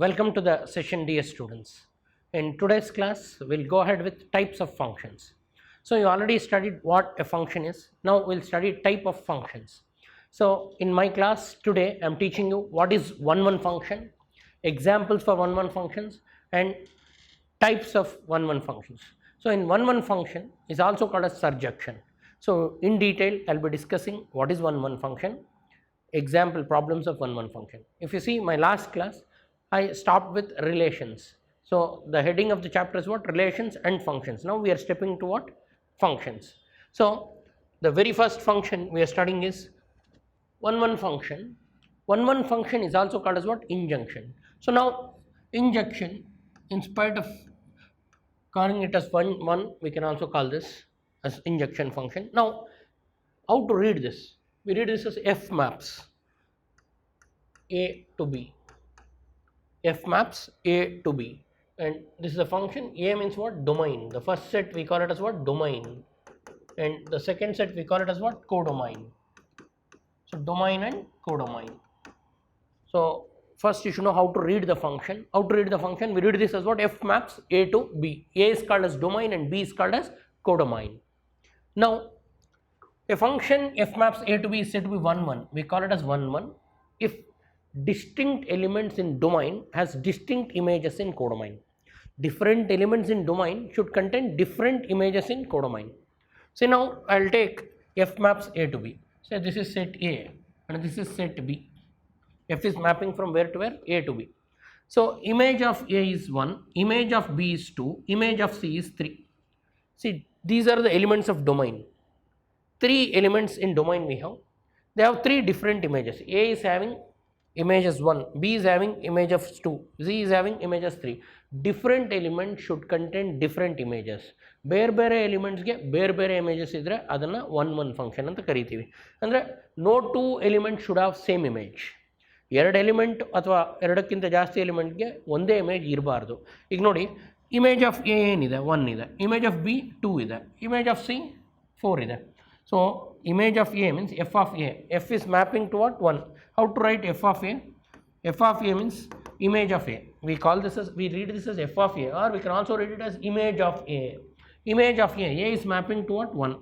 Welcome to the session, dear students. In today's class, we'll go ahead with types of functions. So you already studied what a function is. Now we'll study type of functions. So in my class today, I'm teaching you what is one function, examples for one functions, and types of one functions. So in one function is also called as surjection. So in detail, I'll be discussing what is one function, example problems of one function. If you see my last class, I stopped with relations. So the heading of the chapter is what? Relations and functions. Now we are stepping to what? Functions. So the very first function we are studying is one function. One function is also called as what? Injunction. So now injunction, in spite of calling it as one, we can also call this as injunction function. Now how to read this? We read this as f maps A to B. F maps A to B, and this is a function. A means what? Domain. The first set we call it as what? Domain, and the second set we call it as what? Codomain. So domain and codomain. So first you should know how to read the function. How to read the function? We read this as what? F maps A to B. A is called as domain and B is called as codomain. Now a function f maps A to B is said to be 1 we call it as 1 if distinct elements in domain has distinct images in codomain. Different elements in domain should contain different images in codomain. So now I'll take f maps A to B. So this is set A and this is set B. F is mapping from where to where? A to B. So image of A is 1, image of B is 2, image of C is 3. See, these are the elements of domain. 3 elements in domain we have. They have 3 different images. A is having images 1, B is having images 2, Z is having images 3. Different elements should contain different images. ಬೇರೆ ಬೇರೆ ಎಲಿಮೆಂಟ್ಸ್ಗೆ ಬೇರೆ ಬೇರೆ images ಇದ್ದರೆ ಅದನ್ನು one function ಅಂತ ಕರಿತೀವಿ. ಅಂದರೆ no two element should have same image. ಎರಡು ಎಲಿಮೆಂಟ್ ಅಥವಾ ಎರಡಕ್ಕಿಂತ ಜಾಸ್ತಿ ಎಲಿಮೆಂಟ್ಗೆ ಒಂದೇ ಇಮೇಜ್ ಇರಬಾರ್ದು. ಈಗ ನೋಡಿ, ಇಮೇಜ್ ಆಫ್ ಎ ಏನಿದೆ? 1 ಇದೆ. ಇಮೇಜ್ ಆಫ್ ಬಿ 2 ಇದೆ. ಇಮೇಜ್ ಆಫ್ ಸಿ 4 ಇದೆ. So image of A means f of A. F is mapping to what? 1. How to write f of A? F of A means image of A. We read this as f of A, or we can also read it as image of A. Image of A. A is mapping to what? 1.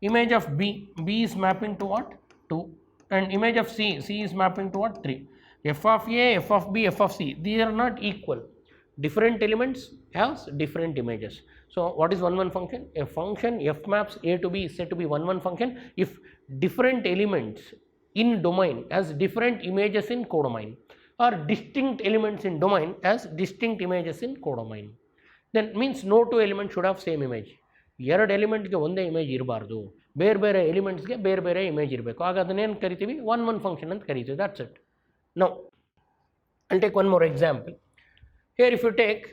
Image of B. B is mapping to what? 2. And image of C. C is mapping to what? 3. F of A, f of B, f of C. These are not equal. Different elements has different images. So what is one function? A function f maps A to B is said to be one function if different elements in domain has different images in codomain, or distinct elements in domain has distinct images in codomain. Then means no two elements should have same image. ಎರಡು ಎಲಿಮೆಂಟ್ಗೆ ಒಂದೇ image ಇರಬಾರ್ದು, ಬೇರೆ ಬೇರೆ ಎಲಿಮೆಂಟ್ಸ್ಗೆ ಬೇರೆ ಬೇರೆ image ಇರಬೇಕು. ಆಗ ಅದನ್ನೇನು ಕರಿತೀವಿ? ಒನ್ ಫಂಕ್ಷನ್ ಅಂತ ಕರಿತೀವಿ. That's it. Now I'll take one more example. Here if you take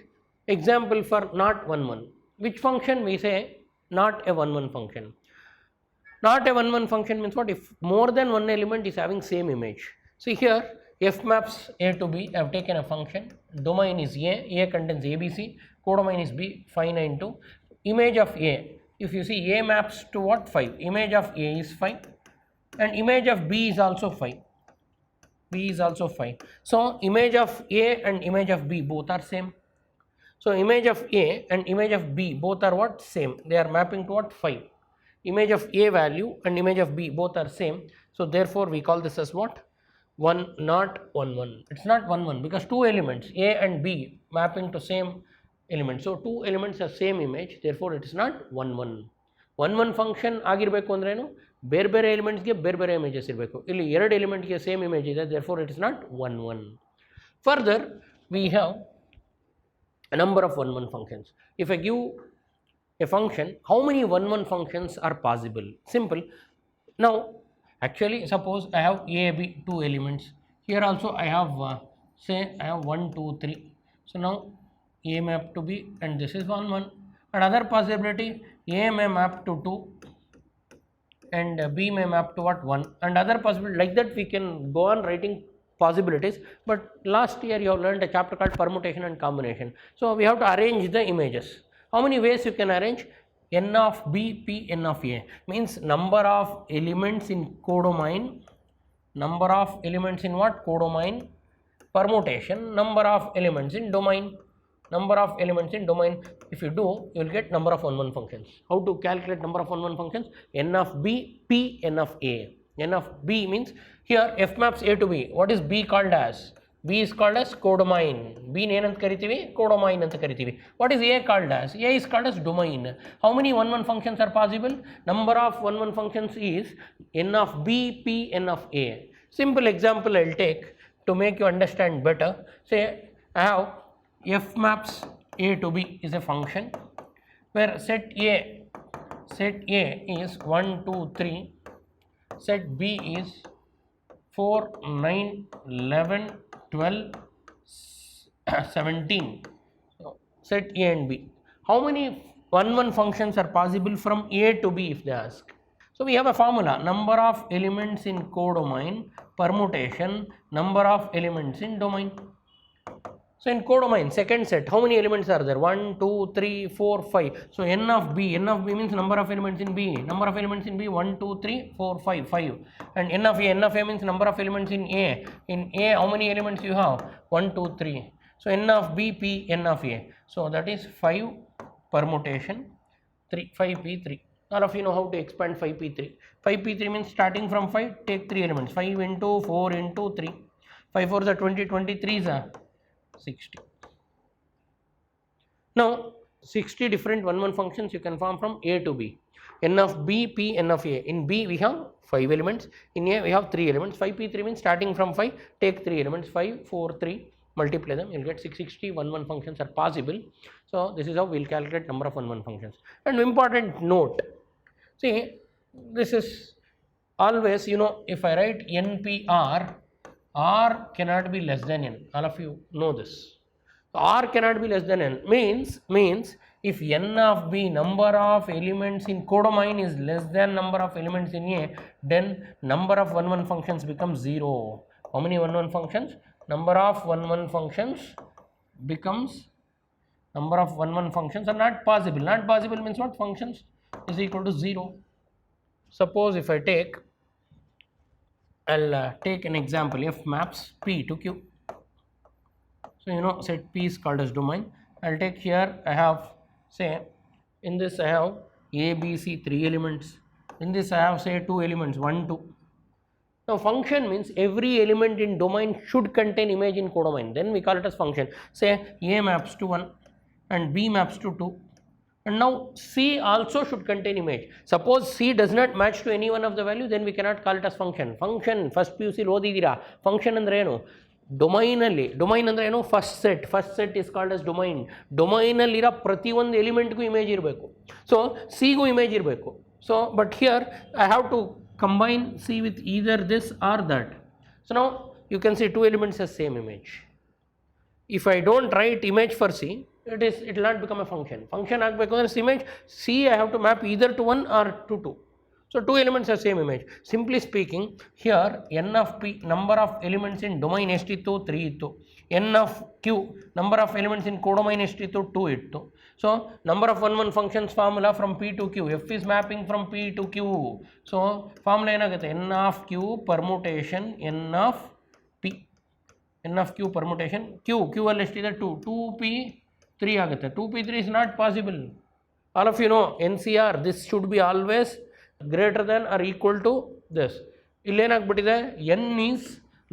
example for not 1, which function we say not a 1 function? Not a 1 function means what? If more than one element is having same image. See here, f maps A to B, I have taken a function. Domain is A contains ABC, codomain is B, 5, 9, 2. Image of A, if you see, A maps to what? 5. Image of A is 5 and image of B is also 5. B is also 5. So image of A and image of B both are same. So image of A and image of B both are what? Same. They are mapping to what? 5. Image of A value and image of B both are same. So therefore we call this as what? Not 1. It's not 1 because 2 elements A and B mapping to same element. So 2 elements have same image. Therefore it is not 1 function ಆಗಿರಬೇಕು ಅಂದ್ರೇನು? ಬೇರೆ ಬೇರೆ ಎಲಿಮೆಂಟ್ಸ್ಗೆ ಬೇರೆ ಬೇರೆ images ಇರಬೇಕು. ಇಲ್ಲಿ ಎರಡು ಎಲಿಮೆಂಟ್ಗೆ same image ಇದೆ. therefore it is not 1. Further we have a number of 1 functions. If I give a function, how many 1 functions are possible? Simple. Now actually suppose I have A, B, 2 elements. Here also I have say I have 1, 2, 3. So now A map to B and this is 1. Another possibility, A may map to 2 and B may map to what? 1. And other possibility, like that we can go on writing possibilities. But last year you have learned a chapter called permutation and combination. So we have to arrange the images. How many ways you can arrange? N of B, P, N of A means number of elements in codomain. Number of elements in what? Codomain permutation, number of elements in domain. Number of elements in domain. If you do, you will get number of 1 1 functions. How to calculate number of 1 1 functions? N of B, P, N of A. N of B means here F maps A to B. What is B called as? B is called as codomain. B ಏನಂತ ಕರಿತೀವಿ? Codomain ಅಂತ ಕರಿತೀವಿ. What is A called as? A is called as domain. How many 1 1 functions are possible? Number of 1 1 functions is N of B, P, N of A. Simple example I will take to make you understand better. Say I have F maps A to B is a function where set A is 1 2 3, set B is 4 9 11 12 17, set A and B. How many 1 1 functions are possible from A to B if they ask? So we have a formula: number of elements in codomain, permutation, number of elements in domain. So in codomain, second set, how many elements are there? 1 2 3 4 5. So N of B means number of elements in B. Number of elements in B 1 2 3 4 5 5. And N of A means number of elements in A. In A, how many elements you have? 1 2 3. So N of B, P, N of A. So that is 5 permutation, 3 5p3. All of you know how to expand 5p3. 5p3 means starting from 5, take 3 elements. 5 into 4 into 3. 5 4s are 20, 23s are 60. Now 60 different 1 1 functions you can form from A to B. N of B, P, N of A. In B we have 5 elements, in A we have 3 elements. 5p3 means starting from 5, take 3 elements. 5 4 3, multiply them, you will get 660 1 1 functions are possible. So this is how we will calculate number of 1 1 functions. And important note, see, this is always, you know, if I write NPR, R cannot be less than N. All of you know this. So R cannot be less than N means if N of B, number of elements in codomain, is less than number of elements in A, then number of 1 1 functions becomes 0. How many 1 1 functions? Number of 1 1 functions becomes, number of 1 1 functions are not possible. Not possible means what? Functions is equal to 0. Suppose if I take, I'll take an example, F maps P to Q. So you know set P is called as domain. I'll take here, I have, say, in this I have A, B, C 3 elements. In this I have, say, 2 elements, 1 2. Now function means every element in domain should contain image in codomain. Then we call it as function. Say A maps to 1 and B maps to 2. And now C also should contain image. Suppose C does not match to any one of the value, then we cannot call it as function. Function, first PUC ಓದಿದ್ದೀರಾ, function ಅಂದ್ರೆ ಏನು? Domain ಅಂದ್ರೆ ಏನು? First set is called as domain. ಡೊಮೈನಲ್ಲಿರೋ ಪ್ರತಿಯೊಂದು ಎಲಿಮೆಂಟ್ಗೂ image ಇರಬೇಕು. So ಸಿಗೂ image ಇರಬೇಕು. So but here I have to combine C with either this or that. So ನಾವು you can see 2 elements as same image. If I don't write image for C, it will not become a function. Function ಆಗಬೇಕು ಅಂದರೆ image C I have to map either to 1 or to 2. So 2 elements are same image. Simply speaking, here N of P, number of elements in domain ಎಷ್ಟಿತ್ತು? 3 ಇತ್ತು. N of Q, number of elements in codomain ಎಷ್ಟಿತ್ತು? 2 ಇತ್ತು. So number of 1 1 functions formula from P to Q. F is mapping from P to Q. So formula ಏನಾಗುತ್ತೆ? N of Q permutation N of P. N of Q permutation Q ಅಲ್ಲಿ ಎಷ್ಟಿದೆ? 2. 2p3 ಆಗುತ್ತೆ. 2p3 is not possible. All of you know NCR, this should be always greater than or equal to this. ಇಲ್ಲೇನಾಗ್ಬಿಟ್ಟಿದೆ? N is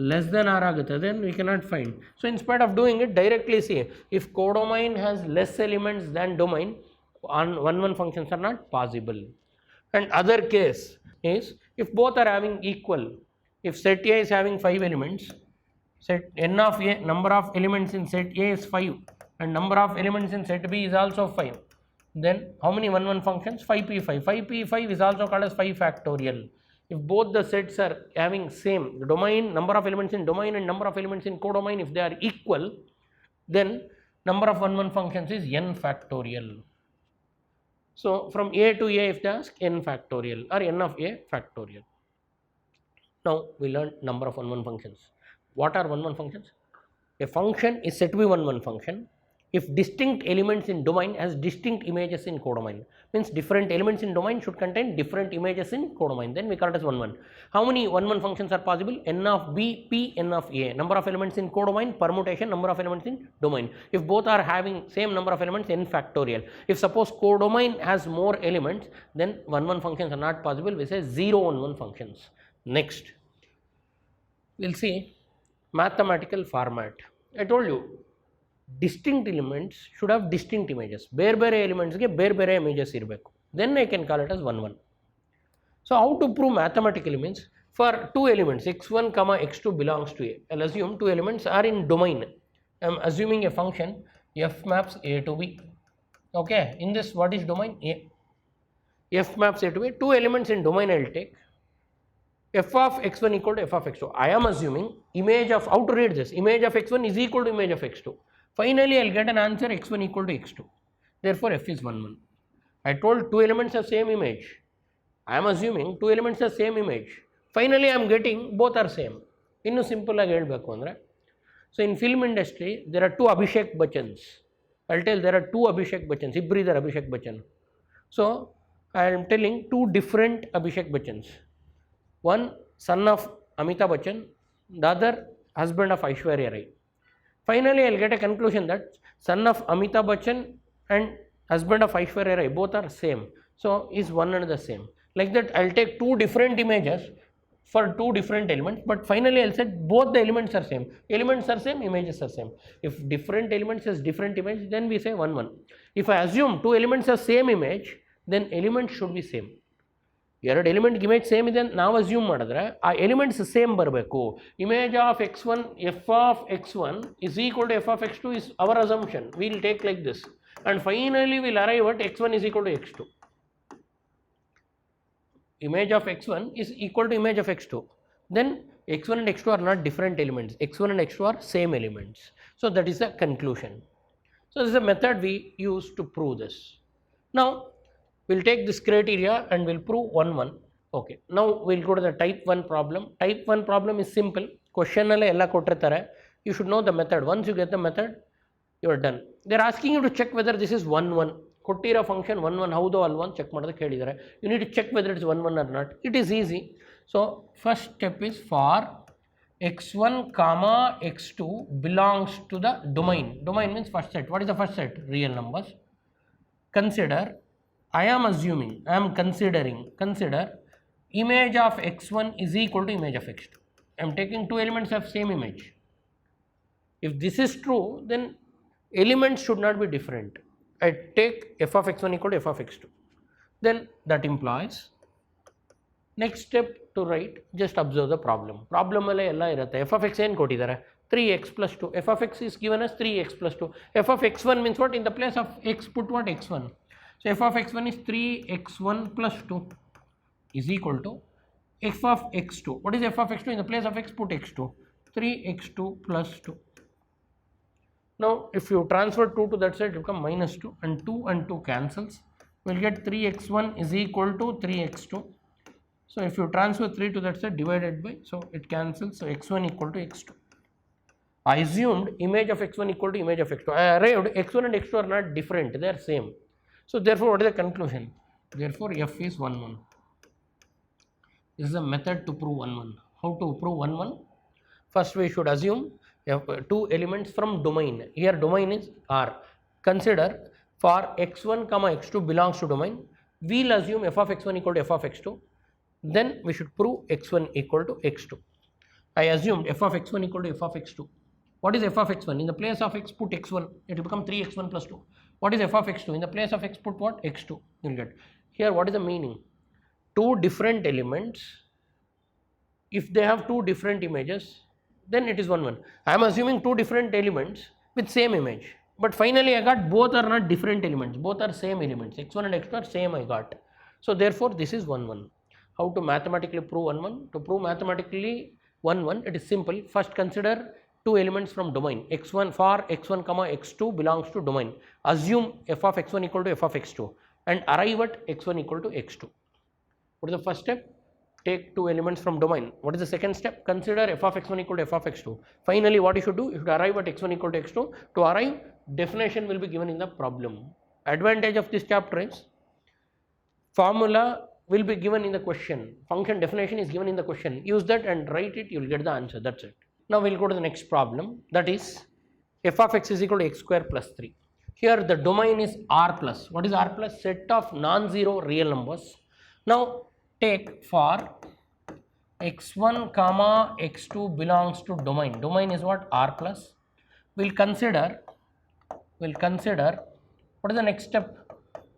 less than R ಆಗುತ್ತೆ. Then we cannot find. So instead of doing it, directly see, if codomain has less elements than domain, on 1 1 functions are not possible. And other case is if both are having equal, if set A is having 5 elements, set N of A, number of elements in set A is 5 and number of elements in set B is also 5. Then how many 1 1 functions? 5p5. 5p5 is also called as 5 factorial. If both the sets are having same domain, number of elements in domain and number of elements in codomain, if they are equal, then number of 1 1 functions is n factorial. So from A to A, if they ask, n factorial or n of A factorial. Now we learn number of 1 1 functions. What are 1 1 functions? A function is said to be 1 1 function if distinct elements in domain has distinct images in codomain, means different elements in domain should contain different images in codomain, then we call it as 1 1. How many 1 1 functions are possible? N of b, p, n of a, number of elements in codomain, permutation, number of elements in domain. If both are having same number of elements, n factorial. If suppose codomain has more elements, then 1 1 functions are not possible, we say 0 1 1 functions. Next we will see mathematical format. I told you distinct elements should have distinct images. ಬೇರೆ elements ಗೆ ಬೇರೆ images ಇರಬೇಕು. Then I can call it as 1 1. So how to prove mathematically means for two elements x1 comma x2 belongs to a. I'll assume two elements are in domain. I'm assuming a function f maps a to b. Okay, in this what is domain? A. F maps a to b. Two elements in domain I'll take. F of x1 equal to f of x2. I am assuming image of, how to read this? Image of x1 is equal to image of x2. Finally, I will get an answer x1 equal to x2. Therefore, f is 1 1. I told two elements have same image. I am assuming two elements have same image. Finally, I am getting both are same. Innu simple agi helbeku andre. So in film industry, there are two Abhishek Bachchans. I will tell there are two Abhishek Bachchans. Ibru idare Abhishek Bachchan. So I am telling two different Abhishek Bachchans. One son of Amitabh Bachchan, the other husband of Aishwarya Rai. Finally, I will get a conclusion that son of Amitabh Bachchan and husband of Aishwarya Rai both are same. So is one and the same. Like that, I will take two different images for two different elements, but finally I will say both the elements are same. Elements are same, images are same. If different elements has different image, then we say 1 1. If I assume two elements have same image, then elements should be same. ಎರಡು element image same ಇದೆ ಅಂತ ನಾವು assume ಮಾಡಿದ್ರೆ ಆ elements same ಬರಬೇಕು. Image of x1 f of x1 is equal to f of x2 is our assumption. We will take like this and finally we will arrive at x1 is equal to x2. Image of x1 is equal to image of x2. Then x1 and x2 are not different elements. x1 and x2 are same elements. So that is the conclusion. So this is a method we use to prove this. Now we will take this criteria and we will prove 1 1. Okay, now we will go to the type 1 problem. Type 1 problem is simple. Question alle ella kotirtare. You should know the method. Once you get the method, you are done. They are asking you to check whether this is 1 1. Kottira function 1 1 haudo alva check madade kelidare. You need to check whether it is 1 1 or not. It is easy. So first step is for x1 comma x2 belongs to the domain. Domain means first set. What is the first set? Real numbers. Consider, I am assuming, I am considering, consider image of x1 is equal to image of x2. I am taking two elements of same image. If this is true, then elements should not be different. I take f of x1 equal to f of x2. Then that implies, next step to write, just observe the problem. Problem alle ella irutte. F of x ಏನು ಕೊಟ್ಟಿದ್ದಾರೆ? 3x plus 2. F of x is given as 3x plus 2. F of x1 means what? In the place of x put what? x1. So f of x1 is 3x1 plus 2 is equal to f of x2. What is f of x2? In the place of x put x2. 3x2 plus 2. Now if you transfer 2 to that side, it will become minus 2 and 2 and 2 cancels. We will get 3x1 is equal to 3x2. So if you transfer 3 to that side, divided by, so it cancels. So x1 equal to x2. I assumed image of x1 equal to image of x2. I arrived x1 and x2 are not different, they are same. So therefore what is the conclusion? Therefore f is 1 1. This is a method to prove 1 1. How to prove 1 1? First we should assume two elements from domain. Here domain is R. Consider for x1 comma x2 belongs to domain. We will assume f of x1 equal to f of x2. Then we should prove x1 equal to x2. I assumed f of x1 equal to f of x2. What is f of x1? In the place of x put x1, it will become 3x1 plus 2. What is f of x2? In the place of x put what? x2. You will get. Here what is the meaning? Two different elements, if they have two different images, then it is 1 1. I am assuming two different elements with same image. But finally I got both are not different elements, both are same elements. x1 and x2 are same I got. So therefore this is 1 1. How to mathematically prove 1 1? To prove mathematically 1 1, it is simple. First consider two elements from domain. x1 for x1 comma x2 belongs to domain. Assume f of x1 equal to f of x2 and arrive at x1 equal to x2. What is the first step? Take two elements from domain. What is the second step? Consider f of x1 equal to f of x2. Finally what you should do? You should arrive at x1 equal to x2. To arrive, definition will be given in the problem. Advantage of this chapter is formula will be given in the question, function definition is given in the question, use that and write it, you will get the answer, that's it. Now we will go to the next problem, that is f of x is equal to x square plus 3. Here the domain is R plus. What is R plus? Set of non-zero real numbers. Now take for x1 comma x2 belongs to domain. Domain is what? R plus. We'll consider what is the next step?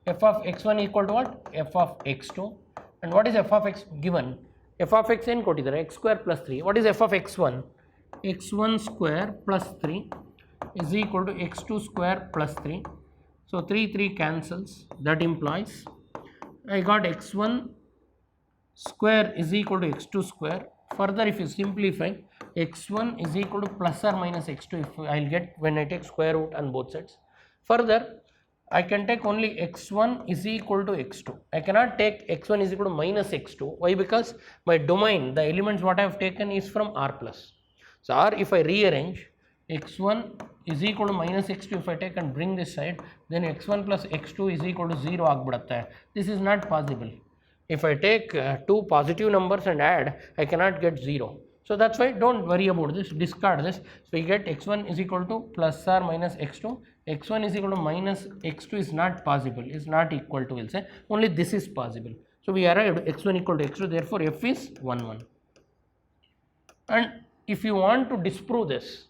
F of x1 equal to what? F of x2. And what is f of x given? F of x n ಕೊಟ್ಟಿದ್ದಾರೆ x square plus 3. What is f of x1? x1 square plus 3 is equal to x2 square plus 3. So 3 cancels. That implies I got x1 square is equal to x2 square. Further, if you simplify, x1 is equal to plus or minus x2 if I'll get when I take square root on both sides. Further, I can take only x1 is equal to x2. I cannot take x1 is equal to minus x2. Why? Because my domain, the elements what I have taken is from R plus. So R, if I rearrange, x1 is equal to minus x2 if I take and bring this side, then x1 plus x2 is equal to 0 ಆಗ್ಬಿಡುತ್ತೆ. This is not possible. If I take two positive numbers and add, I cannot get 0. So that's why don't worry about this, discard this. So we get x1 is equal to plus or minus x2. x1 is equal to minus x2 is not possible, is not equal to, we'll say, only this is possible. So we arrived x1 equal to x2, therefore f is 1, 1. And if you want to disprove this,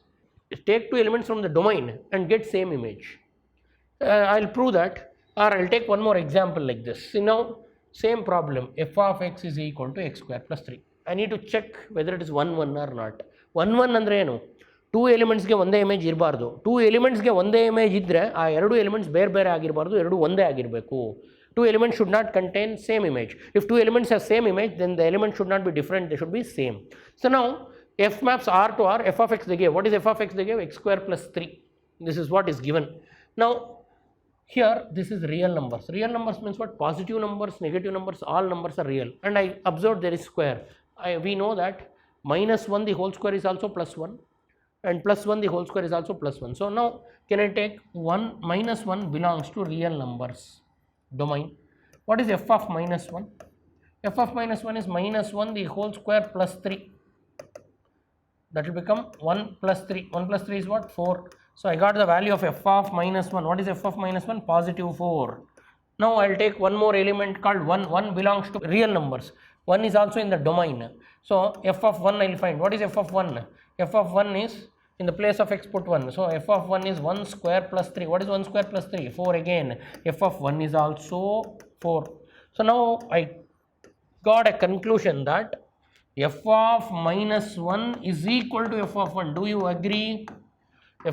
take two elements from the domain and get same image. I'll prove that, or I'll take one more example like this. See now, same problem, f of x is equal to x square plus 3. I need to check whether it is 1, 1 or not. 1, 1 ಅಂದರೆ ಏನು? Two ಎಲಿಮೆಂಟ್ಸ್ಗೆ ಒಂದೇ image ಇರಬಾರ್ದು. Two ಎಲಿಮೆಂಟ್ಸ್ಗೆ ಒಂದೇ image ಇದ್ದರೆ ಆ ಎರಡು elements ಬೇರೆ ಬೇರೆ ಆಗಿರಬಾರ್ದು, ಎರಡು ಒಂದೇ ಆಗಿರಬೇಕು. Two elements should not contain same image. If two elements have same image, then the elements should not be different, they should be same. So now f maps R to R, f of x they gave. What is f of x they gave? X square plus 3. This is what is given. Now here this is real numbers. Real numbers means what? Positive numbers, negative numbers, all numbers are real. And I observed there is square. We know that minus 1 the whole square is also plus 1 and plus 1 the whole square is also plus 1. So now can I take 1 minus 1 belongs to real numbers domain. What is f of minus 1? F of minus 1 is minus 1 the whole square plus 3. That will become 1 plus 3. 1 plus 3 is what? 4. So I got the value of f of minus 1. What is f of minus 1? Positive 4. Now I will take one more element called 1. 1 belongs to real numbers. 1 is also in the domain. So f of 1 I will find. What is f of 1? F of 1 is, in the place of x put 1. So f of 1 is 1 square plus 3. What is 1 square plus 3? 4 again. F of 1 is also 4. So now I got a conclusion that f of minus 1 is equal to f of 1. Do you agree?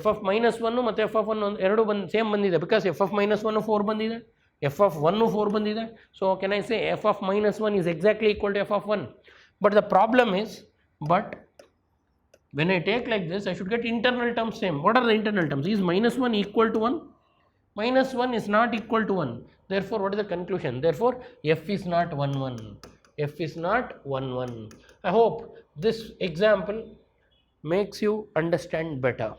f of minus 1 ಮತ್ತು f of 1 ಎರಡು same ಬಂದಿದೆ, because f of minus 1 4 ಬಂದಿದೆ, f of 1 4 ಬಂದಿದೆ. So can I say f of minus 1 is exactly equal to f of 1? But the problem is, when I take like this, I should get internal terms same. What are the internal terms? Is minus 1 equal to 1? Minus 1 is not equal to 1. Therefore, what is the conclusion? Therefore, f is not 1, 1. F is not 1, 1. I hope this example makes you understand better.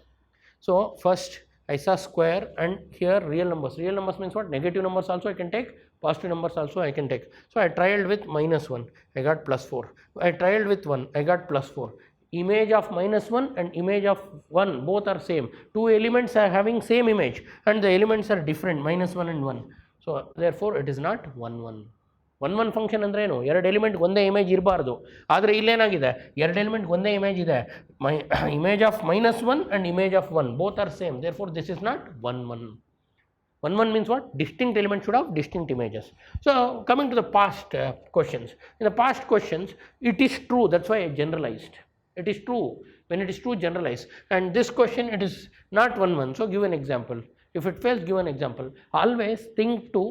So first I saw square and here real numbers. Real numbers means what? Negative numbers also I can take, positive numbers also I can take. So I trialed with minus 1, I got plus 4. I trialed with 1, I got plus 4. Image of minus 1 and image of 1 both are same. Two elements are having same image and the elements are different, minus 1 and 1. So therefore it is not 1, 1. 1, 1 function ಅಂದರೆ ಏನು? ಎರಡು element ಒಂದೇ image ಇರಬಾರ್ದು. ಆದರೆ ಇಲ್ಲೇನಾಗಿದೆ, ಎರಡು element ಒಂದೇ image ಇದೆ. Image of minus 1 and image of 1 both are same. Therefore this is not 1, 1. 1, 1 means what? Distinct elements should have distinct images. So coming to the past questions. In the past questions it is true, that's why I generalized. It is true. When it is true, generalize. And this question it is not 1, 1. So give an example. If it fails, give an example. Always think to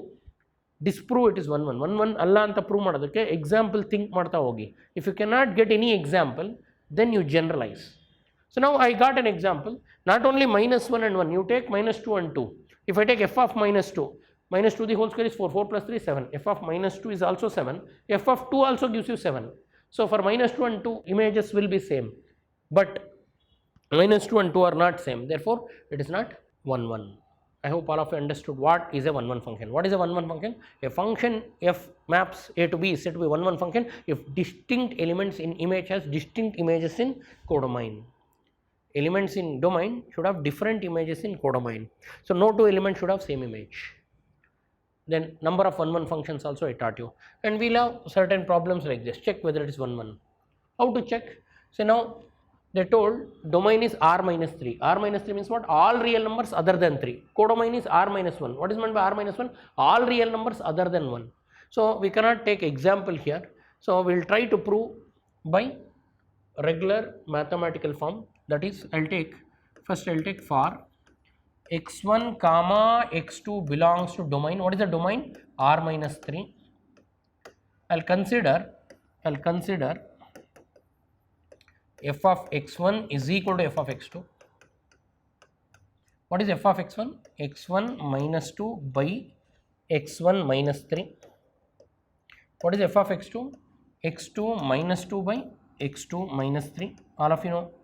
disprove it is 1, 1. 1, 1 ಅಲ್ಲ ಅಂತ prove ಮಾಡೋದಕ್ಕೆ example think ಮಾಡ್ತಾ ಹೋಗಿ. If you cannot get any example, then you generalize. So now I got an example. Not only minus 1 and 1, you take minus 2 and 2. If I take f of minus 2, minus 2 the whole square is 4, 4 plus 3 is 7. F of minus 2 is also 7. F of 2 also gives you 7. So for minus 2 and 2 images will be same. But minus 2 and 2 are not same. Therefore it is not 1 1. I hope all of you understood what is a 1 1 function. What is a 1 1 function? A function f maps A to B is said to be 1 1 function if distinct elements in image has distinct images in codomain. Elements in domain should have different images in codomain. So, no two elements should have same image. Then number of 1 1 functions also I taught you, and we will have certain problems like this. Check whether it is 1 1. How to check? So, now they told domain is R minus 3. R minus 3 means what? All real numbers other than 3. Codomain is R minus 1. What is meant by R minus 1? All real numbers other than 1. So, we cannot take example here. So, we will try to prove by regular mathematical form, that is I will take first I will take for x1 comma x2 belongs to domain. What is the domain? R minus 3. I will consider f of x1 is equal to f of x2. What is f of x1? x1 minus 2 by x1 minus 3. What is f of x2? x2 minus 2 by x2 minus 3. All of you know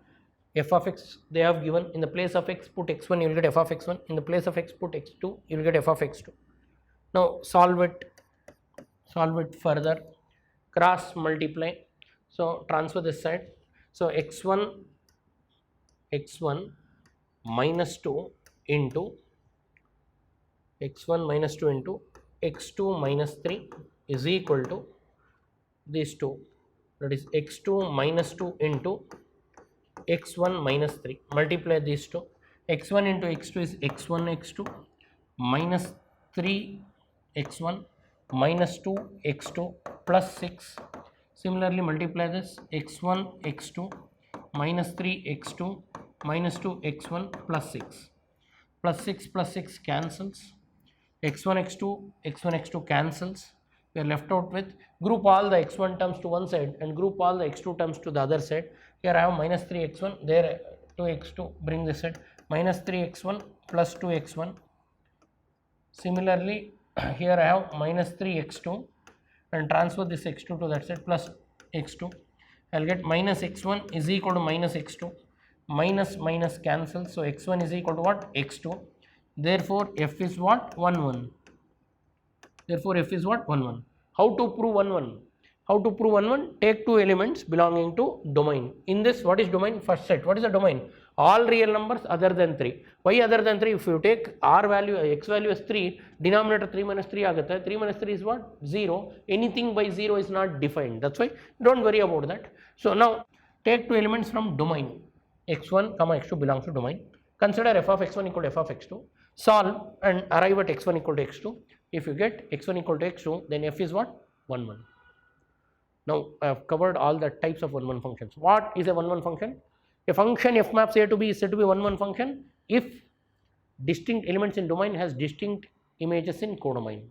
f of x they have given. In the place of x put x1, you will get f of x1. In the place of x put x2, you will get f of x2. Now solve it further, cross multiply. So transfer this side. So x1 minus 2 into x1 minus 2 into x2 minus 3 is equal to these two, that is x2 minus 2 into x1 minus 3. Multiply these two. X1 into x2 is x1 x2 minus 3 x1 minus 2 x2 plus 6. Similarly multiply this, x1 x2 minus 3 x2 minus 2 x1 plus 6. Plus 6 plus 6 cancels. x1 x2 cancels. We are left out with, group all the x1 terms to one side and group all the x2 terms to the other side. Here I have minus 3x1, there 2x2, bring this side, minus 3x1 plus 2x1. Similarly here I have minus 3x2 and transfer this x2 to that side plus x2. I will get minus x1 is equal to minus x2, minus minus cancels. So x1 is equal to what? X2. Therefore f is what? 1 1. Therefore f is what? 1 1. How to prove 1 1? How to prove 1 1? Take two elements belonging to domain. In this, what is domain? First set. What is the domain? All real numbers other than 3. Why other than 3? If you take r value, x value as 3, denominator 3 minus 3 agata. 3 minus 3 is what? 0. Anything by 0 is not defined. That's why don't worry about that. So now take two elements from domain. x1 comma x2 belongs to domain. Consider f of x1 equal to f of x2. Solve and arrive at x1 equal to x2. If you get x1 equal to x2, then f is what? 1 1. Now I have covered all the types of 1 1 functions. What is a 1 1 function? A function f maps A to B is said to be 1 1 function if distinct elements in domain has distinct images in codomain.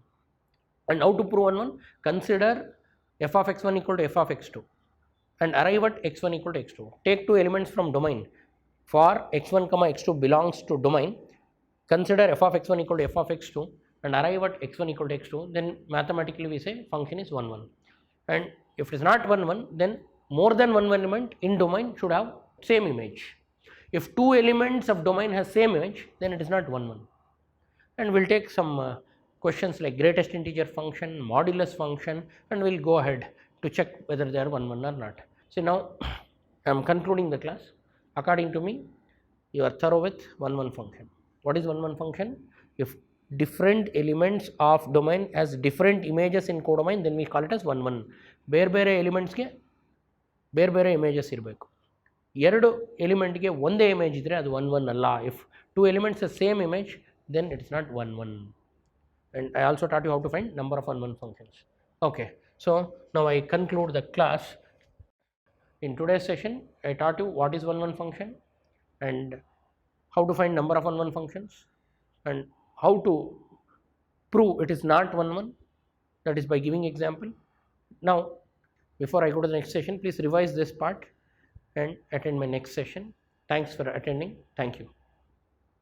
And how to prove 1 1? Consider f of x1 equal to f of x2 and arrive at x1 equal to x2. Take two elements from domain. For x1 comma x2 belongs to domain, consider f of x1 equal to f of x2 and arrive at x1 equal to x2, then mathematically we say function is 1 1. And if it is not 1 1, then more than one element in domain should have same image. If two elements of domain has same image, then it is not 1 1. And we will take some questions like greatest integer function, modulus function, and we will go ahead to check whether they are 1 1 or not. So now I am concluding the class. According to me, you are thorough with 1 1 function. What is 1 1 function? If different elements of domain has different images in codomain, then we call it as 1 1. ಬೇರೆ ಬೇರೆ ಎಲಿಮೆಂಟ್ಸ್ಗೆ ಬೇರೆ ಬೇರೆ images ಇರಬೇಕು. ಎರಡು ಎಲಿಮೆಂಟ್ಗೆ ಒಂದೇ image ಇದ್ದರೆ ಅದು 1 1 ಅಲ್ಲ. If two elements same image, then it is not 1 1. And I also taught you how to find number of 1 1 functions. Okay, so now I conclude the class. In today's session I taught you what is 1 1 function and how to find number of 1 1 functions and how to prove it is not 1 1, that is by giving example. Now before I go to the next session, please revise this part and attend my next session. Thanks for attending. Thank you.